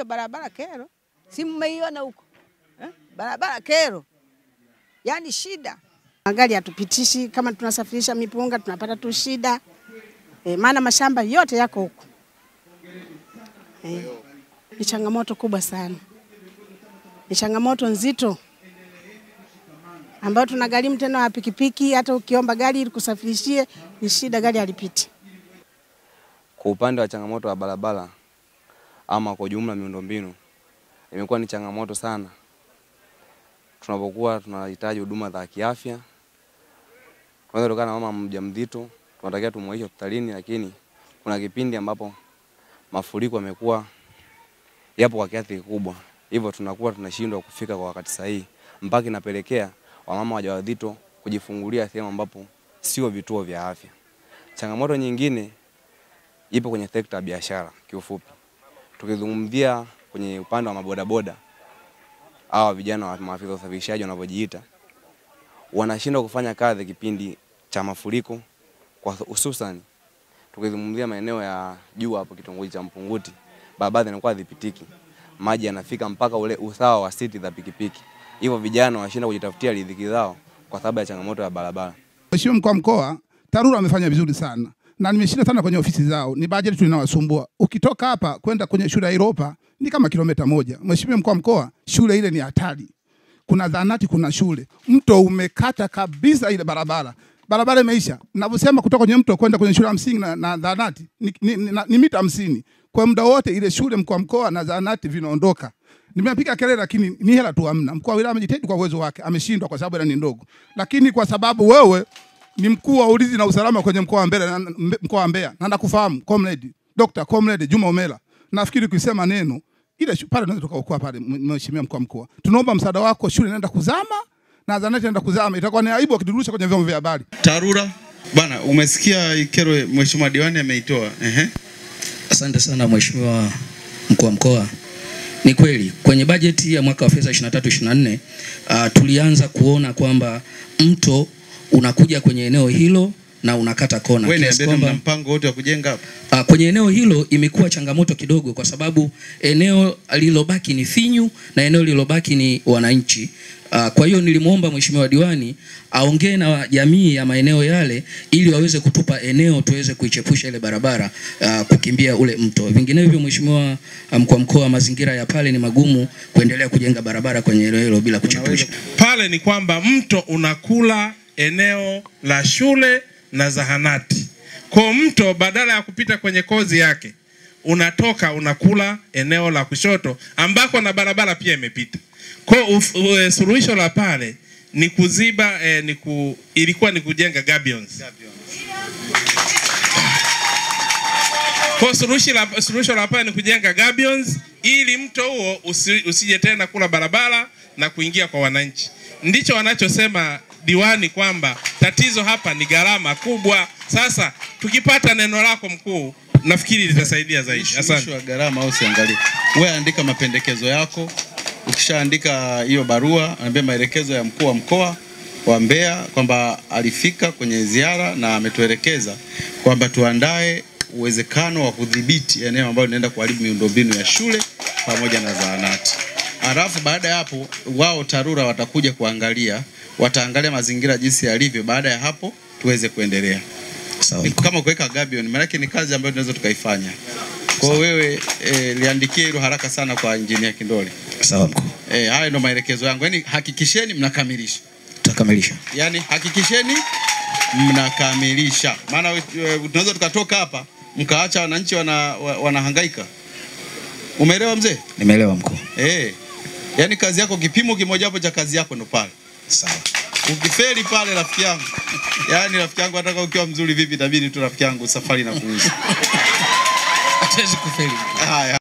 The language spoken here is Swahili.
barabara kero. Si mmeiona huko? Barabara kero. Yaani shida. Magari hatupitishi, kama tunasafirisha mipunga tunapata tu shida. Maana mashamba yote yako huko. Ni changamoto kubwa sana. Ni changamoto nzito. Ambayo tunagharimu tena wa pikipiki, hata ukiomba gari ili kusafirishie ni shida, gari halipiti. Kwa upande wa changamoto wa barabara ama kwa jumla miundombinu imekuwa ni changamoto sana. Tunapokuwa tunahitaji huduma za kiafya, kwanza kutokana na mama mjamzito tunatakiwa tumwaishe hospitalini, lakini kuna kipindi ambapo mafuriko yamekuwa yapo kwa kiasi kikubwa. Hivyo tunakuwa tunashindwa kufika kwa wakati sahihi, mpaka inapelekea wamama wajawazito kujifungulia sehemu ambapo sio vituo vya afya. Changamoto nyingine ipo kwenye sekta ya biashara kiufupi. Tukizungumzia kwenye upande wa mabodaboda, hawa vijana wa maafisa usafirishaji wanavyojiita, wanashindwa kufanya kazi kipindi cha mafuriko, kwa hususan tukizungumzia maeneo ya juu hapo kitongoji cha Mpunguti, barabara inakuwa dhipitiki. Maji yanafika mpaka ule usawa wa siti za pikipiki. Hivyo vijana wanashinda kujitafutia riziki zao kwa sababu ya changamoto ya barabara. Mheshimiwa mkuu wa mkoa, TARURA amefanya vizuri sana. Na nimeshinda sana kwenye ofisi zao. Ni bajeti tu inawasumbua. Ukitoka hapa kwenda kwenye shule ya Iropa ni kama kilomita 1. Mheshimiwa mkuu wa mkoa, shule ile ni hatari. Kuna zahanati, kuna shule. Mto umekata kabisa ile barabara. Barabara imeisha. Ninavyosema kutoka kwenye mto kwenda kwenye shule ya msingi na zahanati ni mita 50. Kwa muda wote ile shule mkuu wa mkoa na zahanati vinaondoka. Nimepiga kelele lakini ni hela tu hamna. Mkuu wa wilaya amejitahidi kwa uwezo wake, ameshindwa kwa sababu hela ni ndogo. Lakini kwa sababu wewe ni mkuu wa ulinzi na usalama kwenye mkoa wa Mbeya, na nakufahamu comrade Dr. Comrade Juma Omela. Nafikiri kusema neno ile pale tunaweza tukaokoa pale. Mheshimiwa mkuu wa mkoa, tunaomba msaada wako, shule inaenda kuzama na zahanati inaenda kuzama, itakuwa ni aibu ukidurusha kwenye vyombo vya habari. TARURA bwana, umesikia kero mheshimiwa diwani ameitoa. Asante sana mheshimiwa mkuu wa mkoa. Ni kweli kwenye bajeti ya mwaka wa fedha 23-24 tulianza kuona kwamba mto unakuja kwenye eneo hilo na unakata kona. Wewe niambie mna mpango wote wa kujenga hapa? Kwenye eneo hilo imekuwa changamoto kidogo kwa sababu eneo lililobaki ni finyu na eneo lililobaki ni wananchi. Kwa hiyo nilimuomba mheshimiwa diwani aongee na jamii ya maeneo yale ili waweze kutupa eneo tuweze kuichepusha ile barabara kukimbia ule mto. Vinginevyo mheshimiwa mkuu wa mkoa, mazingira ya pale ni magumu kuendelea kujenga barabara kwenye eneo hilo bila kuchepusha. Pale ni kwamba mto unakula eneo la shule na zahanati. Kwa mto badala ya kupita kwenye kozi yake, unatoka unakula eneo la kushoto ambako na barabara pia imepita. Kwa suluhisho la pale ni kuziba ilikuwa ni kujenga gabions. Kwa suluhisho la pale ni kujenga gabions ili mto huo usije tena kula barabara na kuingia kwa wananchi. Ndicho wanachosema diwani kwamba tatizo hapa ni gharama kubwa. Sasa tukipata neno lako mkuu, nafikiri litasaidia zaidi. Asante. Ishu gharama au usiangalie. Wewe andika mapendekezo yako. Ukishaandika hiyo barua, anambia maelekezo ya mkuu wa mkoa wa Mbeya kwamba alifika kwenye ziara na ametuelekeza kwamba tuandae uwezekano wa kudhibiti eneo ambalo linaenda kuharibu miundombinu ya shule pamoja na zahanati. Alafu baada ya hapo wao TARURA watakuja kuangalia, wataangalia mazingira jinsi yalivyo. Baada ya hapo tuweze kuendelea. Sawa. Kama kuweka gabion, maana ni kazi ambayo tunaweza tukaifanya. Kwa wewe liandikie hilo haraka sana kwa engineer Kindole. Sawa mkuu. Haya ndo maelekezo yangu. Yaani hakikisheni mnakamilisha. Tutakamilisha. Yaani hakikisheni mnakamilisha. Maana tunaweza tukatoka hapa mkaacha wananchi wanahangaika. Umeelewa mzee? Nimeelewa mkuu. Yaani kazi yako kipimo kimoja hapo cha kazi yako ndo pale. Sawa. Ukifeli pale rafiki yangu. Yaani rafiki yangu nataka ukiwa mzuri vipi itabidi tu rafiki yangu safari na kuuza. Hatuwezi kufeli. Haya.